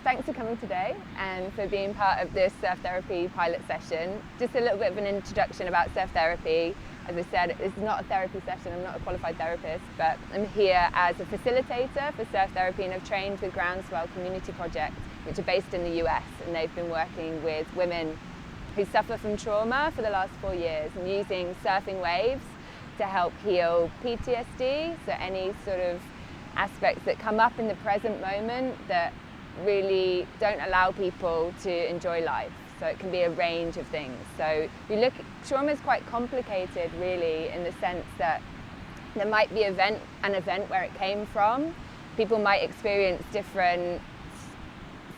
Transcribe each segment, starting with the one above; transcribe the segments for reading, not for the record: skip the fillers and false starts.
thanks for coming today and for being part of this surf therapy pilot session. Just a little bit of an introduction about surf therapy. As I said, it's not a therapy session, I'm not a qualified therapist, but I'm here as a facilitator for surf therapy, and I've trained with GroundSwell Community project, which are based in the US, and they've been working with women who suffer from trauma for the last 4 years and using surfing waves to help heal PTSD, so any sort of aspects that come up in the present moment that really don't allow people to enjoy life. So it can be a range of things. So you look, trauma is quite complicated really, in the sense that there might be an event where it came from. People might experience different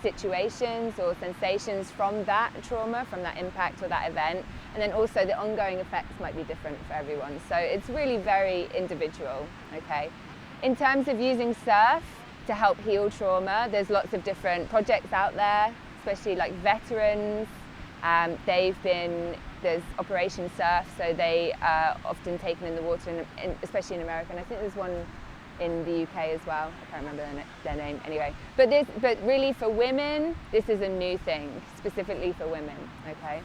situations or sensations from that trauma, from that impact or that event. And then also the ongoing effects might be different for everyone. So it's really very individual, okay? In terms of using surf to help heal trauma, there's lots of different projects out there, especially like veterans. There's Operation Surf, so they are often taken in the water, especially in America, and I think there's one in the UK as well. I can't remember their name anyway. But really for women, this is a new thing, specifically for women, okay?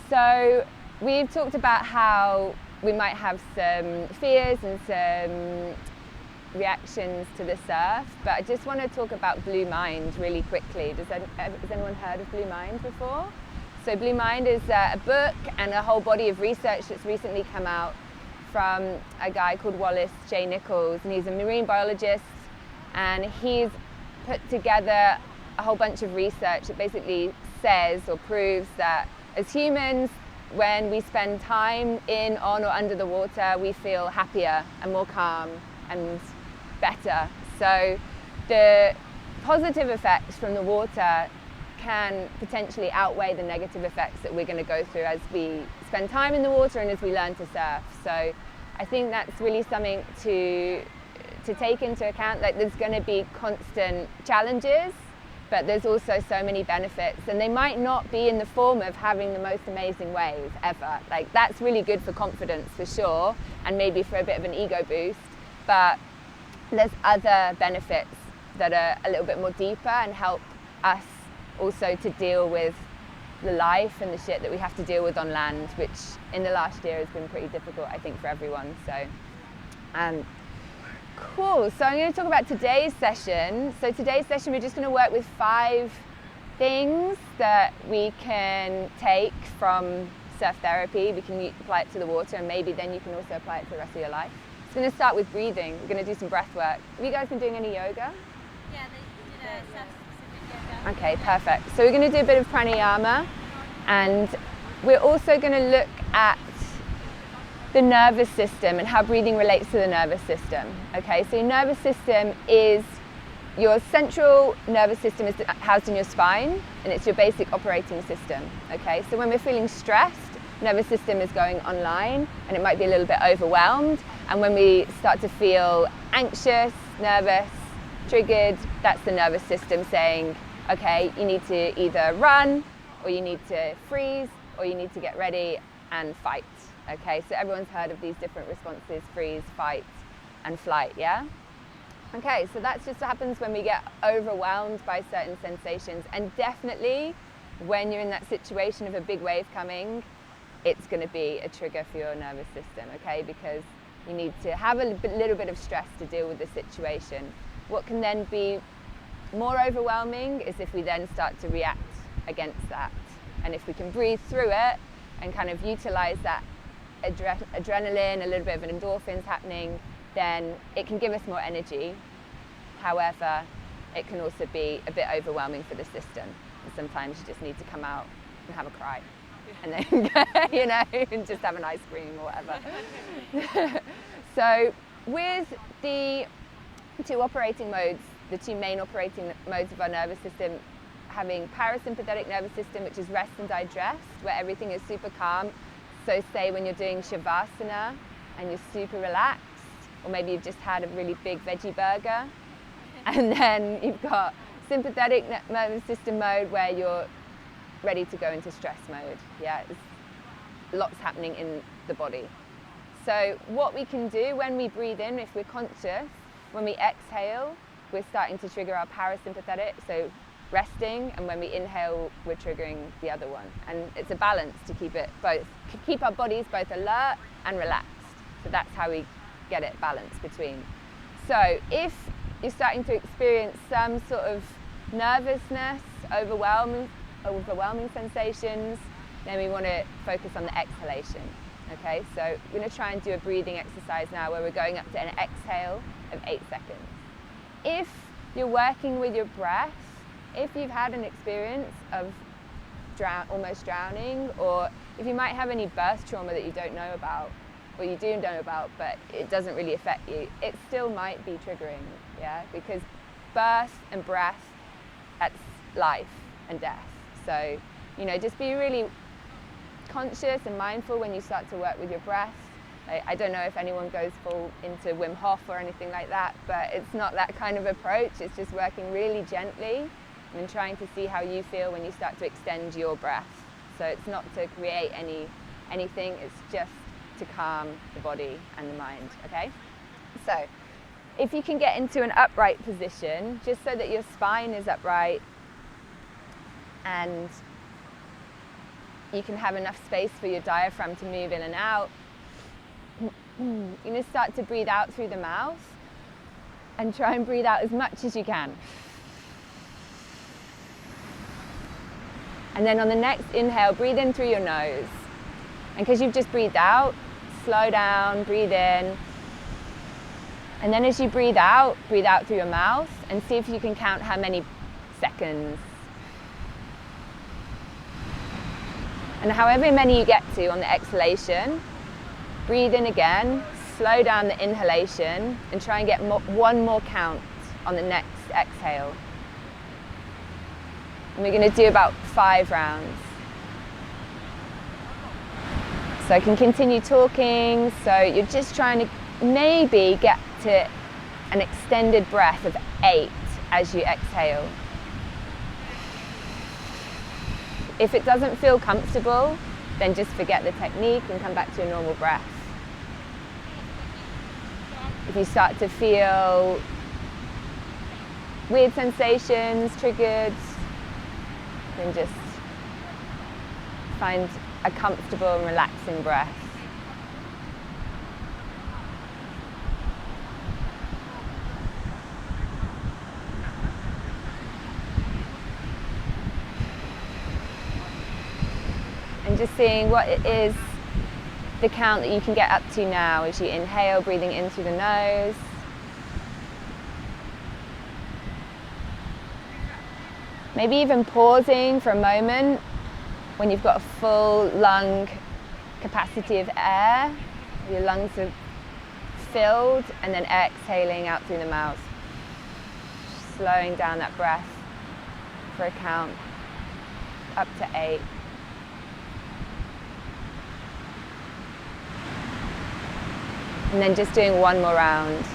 So we've talked about how we might have some fears and some reactions to the surf, but I just want to talk about Blue Mind really quickly. Has anyone heard of Blue Mind before? So Blue Mind is a book and a whole body of research that's recently come out from a guy called Wallace J. Nichols, and he's a marine biologist, and he's put together a whole bunch of research that basically says or proves that as humans, when we spend time in, on, or under the water, we feel happier and more calm and better. So the positive effects from the water can potentially outweigh the negative effects that we're going to go through as we spend time in the water and as we learn to surf. So I think that's really something to take into account. Like, there's going to be constant challenges, but there's also so many benefits, and they might not be in the form of having the most amazing wave ever. Like, that's really good for confidence for sure, and maybe for a bit of an ego boost, but there's other benefits that are a little bit more deeper and help us also to deal with the life and the shit that we have to deal with on land, which in the last year has been pretty difficult, I think, for everyone. So cool. So I'm going to talk about today's session. So today's session, we're just going to work with 5 things that we can take from surf therapy. We can apply it to the water, and maybe then you can also apply it for the rest of your life. It's going to start with breathing. We're going to do some breath work. Have you guys been doing any yoga? Yeah, they did a surf-specific yoga. Okay, perfect. So we're going to do a bit of pranayama, and we're also going to look at the nervous system and how breathing relates to the nervous system. Okay, so your nervous system is, your central nervous system is housed in your spine, and it's your basic operating system. Okay, so when we're feeling stressed, nervous system is going online, and it might be a little bit overwhelmed. And when we start to feel anxious, nervous, triggered, that's the nervous system saying, okay, you need to either run, or you need to freeze, or you need to get ready and fight. Okay, so everyone's heard of these different responses: freeze, fight, and flight, yeah? Okay, so that's just what happens when we get overwhelmed by certain sensations. And definitely when you're in that situation of a big wave coming, it's going to be a trigger for your nervous system, okay? Because you need to have a little bit of stress to deal with the situation. What can then be more overwhelming is if we then start to react against that. And if we can breathe through it and kind of utilize that adrenaline, a little bit of an endorphins happening, then it can give us more energy. However, it can also be a bit overwhelming for the system. And sometimes you just need to come out and have a cry, and then, you know, and just have an ice cream or whatever. So with the 2 operating modes, the 2 main operating modes of our nervous system, having parasympathetic nervous system, which is rest and digest, where everything is super calm. So say when you're doing shavasana and you're super relaxed, or maybe you've just had a really big veggie burger, and then you've got sympathetic nervous system mode where you're ready to go into stress mode. Yeah, there's lots happening in the body. So what we can do when we breathe in, if we're conscious, when we exhale, we're starting to trigger our parasympathetic, so resting, and when we inhale, we're triggering the other one. And it's a balance to keep our bodies both alert and relaxed. So that's how we get it balanced between. So if you're starting to experience some sort of nervousness, overwhelming sensations, then we want to focus on the exhalation. Okay, so we're going to try and do a breathing exercise now where we're going up to an exhale of 8 seconds. If you're working with your breath, if you've had an experience of almost drowning, or if you might have any birth trauma that you don't know about, or you do know about, but it doesn't really affect you, it still might be triggering, yeah? Because birth and breath, that's life and death. So, you know, just be really conscious and mindful when you start to work with your breath. I don't know if anyone goes full into Wim Hof or anything like that, but it's not that kind of approach. It's just working really gently and trying to see how you feel when you start to extend your breath. So it's not to create anything, it's just to calm the body and the mind, okay? So if you can get into an upright position, just so that your spine is upright and you can have enough space for your diaphragm to move in and out, you're going to start to breathe out through the mouth and try and breathe out as much as you can. And then on the next inhale, breathe in through your nose. And because you've just breathed out, slow down, breathe in. And then as you breathe out through your mouth and see if you can count how many seconds. And however many you get to on the exhalation, breathe in again, slow down the inhalation, and try and get one more count on the next exhale. And we're going to do about 5 rounds. So I can continue talking. So you're just trying to maybe get to an extended breath of 8 as you exhale. If it doesn't feel comfortable, then just forget the technique and come back to your normal breath. If you start to feel weird sensations, triggered, then just find a comfortable and relaxing breath. And just seeing what it is, the count that you can get up to now as you inhale, breathing in through the nose. Maybe even pausing for a moment when you've got a full lung capacity of air. Your lungs are filled, and then exhaling out through the mouth. Slowing down that breath for a count up to 8. And then just doing one more round.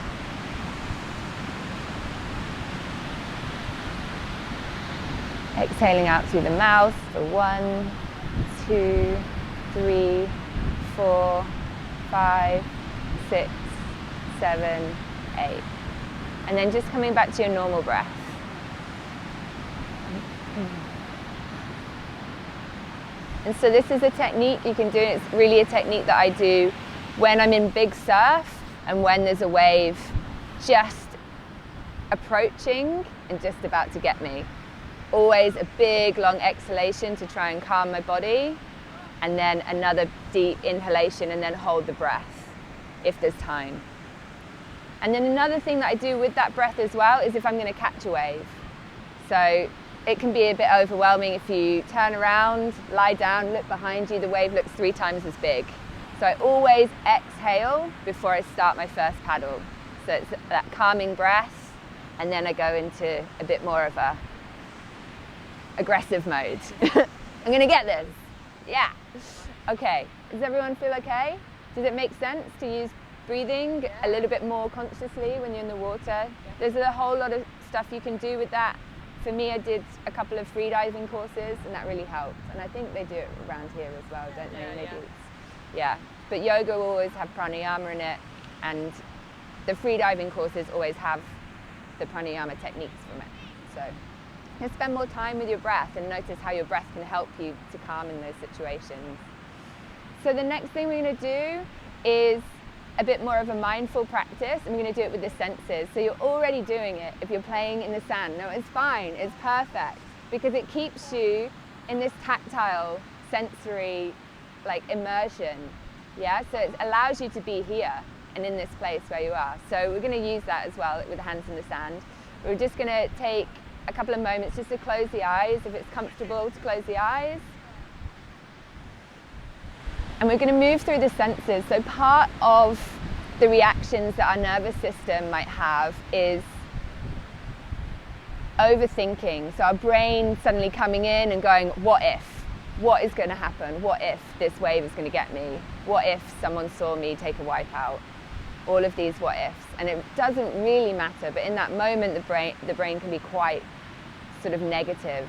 Exhaling out through the mouth for 1, 2, 3, 4, 5, 6, 7, 8. And then just coming back to your normal breath. And so this is a technique you can do. It's really a technique that I do when I'm in big surf and when there's a wave just approaching and just about to get me. Always a big long exhalation to try and calm my body, and then another deep inhalation, and then hold the breath if there's time. And then another thing that I do with that breath as well is if I'm going to catch a wave. So it can be a bit overwhelming if you turn around, lie down, look behind you, the wave looks 3 times as big. So I always exhale before I start my first paddle. So it's that calming breath, and then I go into a bit more of a aggressive mode. I'm gonna get this. Yeah. Okay. Does everyone feel okay? Does it make sense to use breathing a little bit more consciously when you're in the water? There's a whole lot of stuff you can do with that. For me, I did a couple of freediving courses, and that really helped. And I think they do it around here as well, don't they? Maybe. Yeah, but yoga will always have pranayama in it, and the freediving courses always have the pranayama techniques from it. So just spend more time with your breath and notice how your breath can help you to calm in those situations. So the next thing we're going to do is a bit more of a mindful practice, and we're going to do it with the senses. So you're already doing it if you're playing in the sand. No, it's fine, it's perfect, because it keeps you in this tactile, sensory, like immersion. Yeah, so it allows you to be here and in this place where you are. So we're going to use that as well with the hands in the sand. We're just going to take a couple of moments just to close the eyes, if it's comfortable to close the eyes. And we're going to move through the senses. So part of the reactions that our nervous system might have is overthinking. So our brain suddenly coming in and going, what if? What is going to happen? What if this wave is going to get me? What if someone saw me take a wipe out? All of these what ifs. And it doesn't really matter, but in that moment the brain can be quite sort of negative.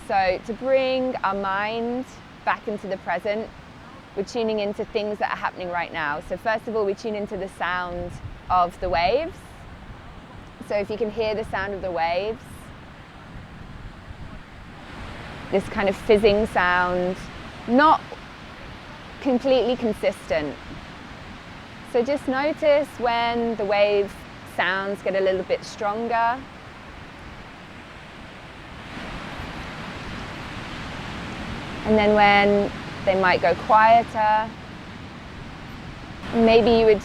So to bring our mind back into the present, we're tuning into things that are happening right now. So first of all, we tune into the sound of the waves. So if you can hear the sound of the waves, this kind of fizzing sound, not completely consistent. So just notice when the wave sounds get a little bit stronger. And then when they might go quieter. Maybe you would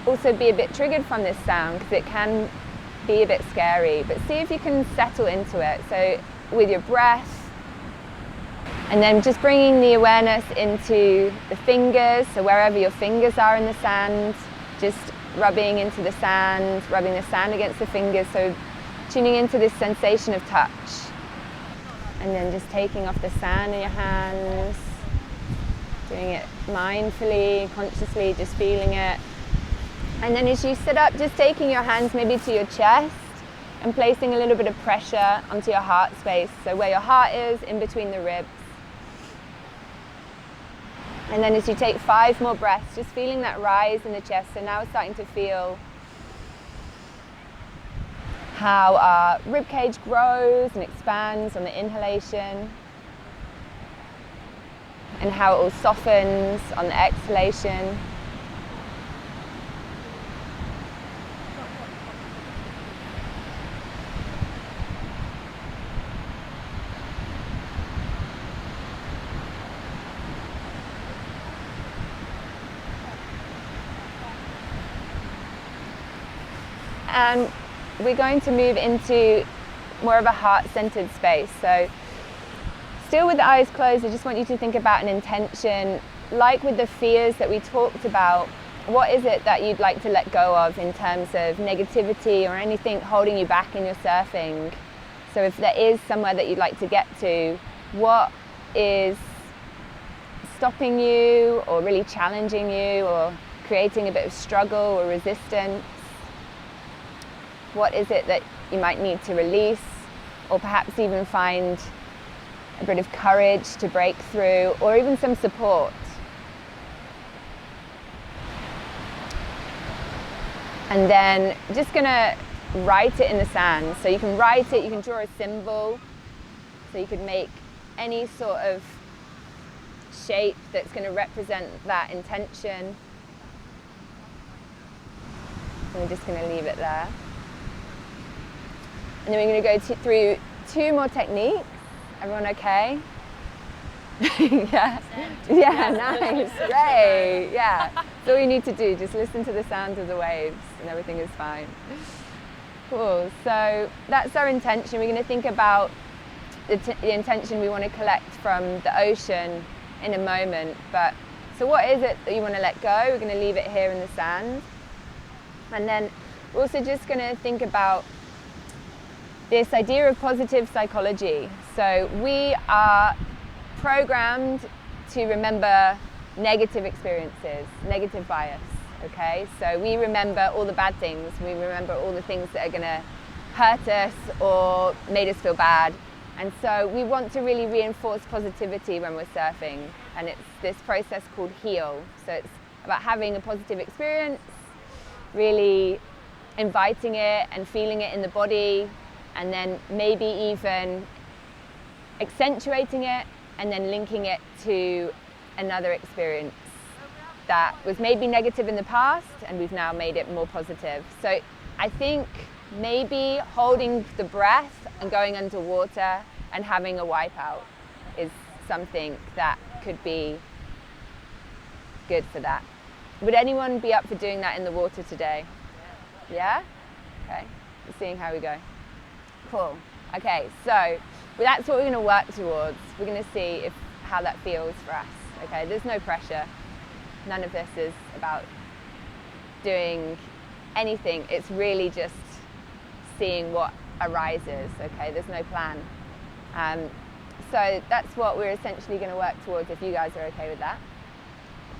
also be a bit triggered from this sound because it can be a bit scary, but see if you can settle into it. So with your breath, and then just bringing the awareness into the fingers, so wherever your fingers are in the sand, just rubbing into the sand, rubbing the sand against the fingers, so tuning into this sensation of touch. And then just taking off the sand in your hands, doing it mindfully, consciously, just feeling it. And then as you sit up, just taking your hands maybe to your chest and placing a little bit of pressure onto your heart space, so where your heart is, in between the ribs. And then as you take 5 more breaths, just feeling that rise in the chest. So now we're starting to feel how our rib cage grows and expands on the inhalation, and how it all softens on the exhalation. And we're going to move into more of a heart-centered space. So still with the eyes closed, I just want you to think about an intention, like with the fears that we talked about. What is it that you'd like to let go of in terms of negativity or anything holding you back in your surfing? So if there is somewhere that you'd like to get to, what is stopping you or really challenging you or creating a bit of struggle or resistance? What is it that you might need to release, or perhaps even find a bit of courage to break through, or even some support? And then just gonna write it in the sand. So you can write it, you can draw a symbol, so you could make any sort of shape that's gonna represent that intention. And we're just gonna leave it there. And then we're going to go through 2 more techniques. Everyone okay? Yeah. Yeah, nice. Great. Yeah. That's all you need to do. Just listen to the sound of the waves and everything is fine. Cool. So that's our intention. We're going to think about the intention we want to collect from the ocean in a moment. But so what is it that you want to let go? We're going to leave it here in the sand. And then we're also just going to think about this idea of positive psychology. So we are programmed to remember negative experiences, negative bias, okay? So we remember all the bad things, we remember all the things that are gonna hurt us or made us feel bad. And so we want to really reinforce positivity when we're surfing. And it's this process called HEAL. So it's about having a positive experience, really inviting it and feeling it in the body, and then maybe even accentuating it and then linking it to another experience that was maybe negative in the past and we've now made it more positive. So I think maybe holding the breath and going underwater and having a wipeout is something that could be good for that. Would anyone be up for doing that in the water today? Yeah? Okay, seeing how we go. Cool. Okay, so that's what we're going to work towards. We're going to see how that feels for us. Okay, there's no pressure. None of this is about doing anything. It's really just seeing what arises. Okay, there's no plan. So that's what we're essentially going to work towards, if you guys are okay with that.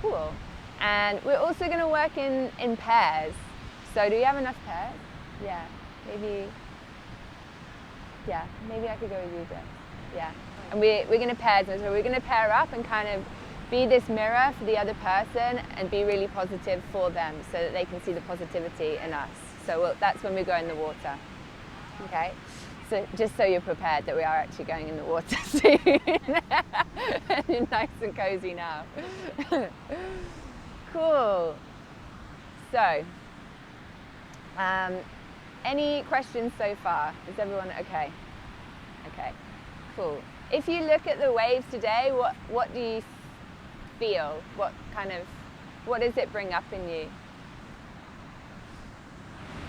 Cool. And we're also going to work in pairs. So do we have enough pairs? Yeah, maybe I could go with you, Jess. Yeah. And we're going to pair, so we're going to pair up and kind of be this mirror for the other person and be really positive for them so that they can see the positivity in us. So that's when we go in the water. Okay? So just so you're prepared that we are actually going in the water soon. You're nice and cozy now. Cool. So, any questions so far? Is everyone okay? Okay, cool. If you look at the waves today, what do you feel? What does it bring up in you?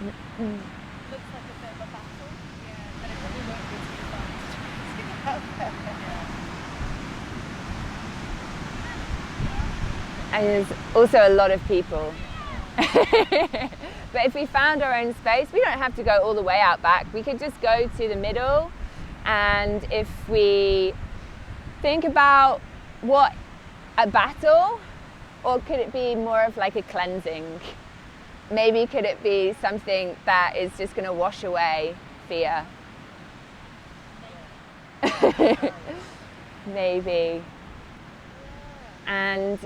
Looks like a bit of a battle. Yeah, but it probably won't be too fast. And there's also a lot of people. But if we found our own space, we don't have to go all the way out back. We could just go to the middle, and if we think about what a battle, or could it be more of like a cleansing? Maybe could it be something that is just going to wash away fear? Maybe. And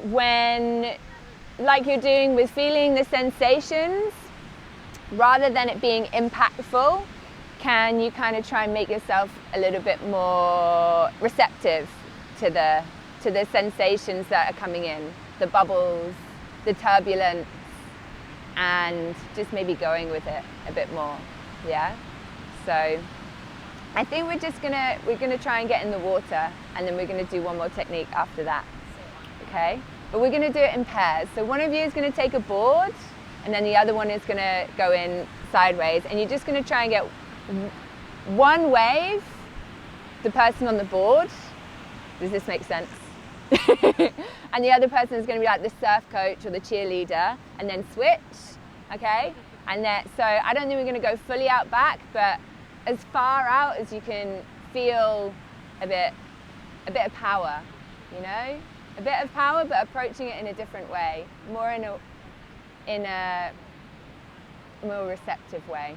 when, like you're doing with feeling the sensations, rather than it being impactful, can you kind of try and make yourself a little bit more receptive to the sensations that are coming in, the bubbles, the turbulence, and just maybe going with it a bit more, yeah? So I think we're gonna try and get in the water, and then we're gonna do one more technique after that, okay? But we're gonna do it in pairs. So one of you is gonna take a board, and then the other one is gonna go in sideways, and you're just gonna try and get one wave, the person on the board. Does this make sense? And the other person is going to be like the surf coach or the cheerleader, and then switch, okay? And then, so I don't think we're going to go fully out back, but as far out as you can feel a bit of power, you know? A bit of power, but approaching it in a different way, more in a more receptive way,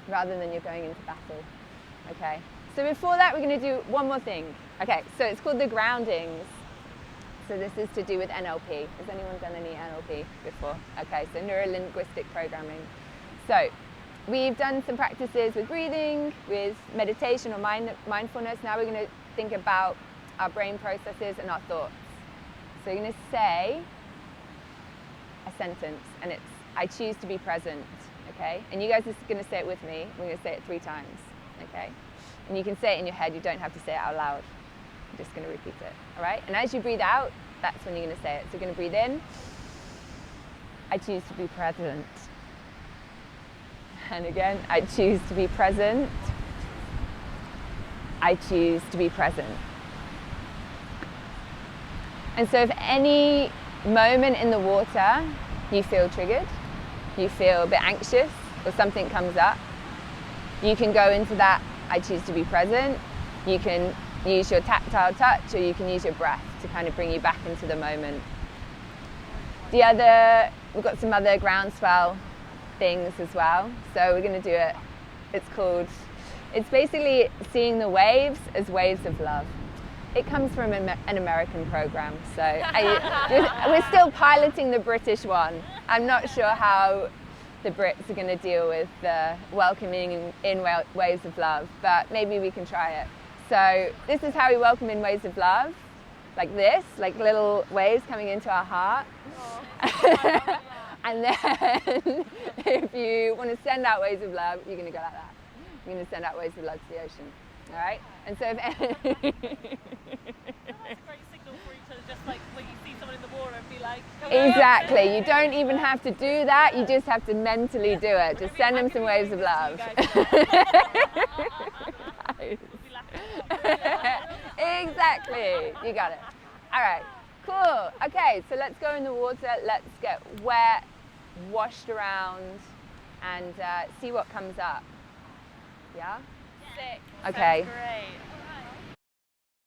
rather than you're going into battle, okay? So before that, we're going to do one more thing. Okay, so it's called the Groundings. So this is to do with NLP. Has anyone done any NLP before? Okay, so neuro-linguistic programming. So we've done some practices with breathing, with meditation or mindfulness. Now we're going to think about our brain processes and our thoughts. So you're going to say a sentence, and it's, I choose to be present, okay? And you guys are going to say it with me. We're going to say it 3 times, okay? And you can say it in your head, you don't have to say it out loud. I'm just going to repeat it, all right? And as you breathe out, that's when you're going to say it. So you're going to breathe in, I choose to be present. And again, I choose to be present. I choose to be present. And so if any moment in the water you feel triggered, you feel a bit anxious, or something comes up, you can go into that I choose to be present. You can use your tactile touch, or you can use your breath to kind of bring you back into the moment. We've got some other GroundSwell things as well. So we're going to do it. It's basically seeing the waves as waves of love. It comes from an American program, so we're still piloting the British one. I'm not sure how the Brits are going to deal with the welcoming in waves of love, but maybe we can try it. So this is how we welcome in waves of love, like this, like little waves coming into our heart. And then if you want to send out waves of love, you're going to go like that. You're going to send out waves of love to the ocean. All right? And so if That's a great signal for each other, just like when you see someone in the water and be like, hello. exactly, you don't even have to do that, you just have to mentally do it. Just send them some waves of love. Exactly, you got it. All right, cool. Okay, so let's go in the water, let's get wet, washed around, and see what comes up. Yeah? Sick. Okay. Sounds great.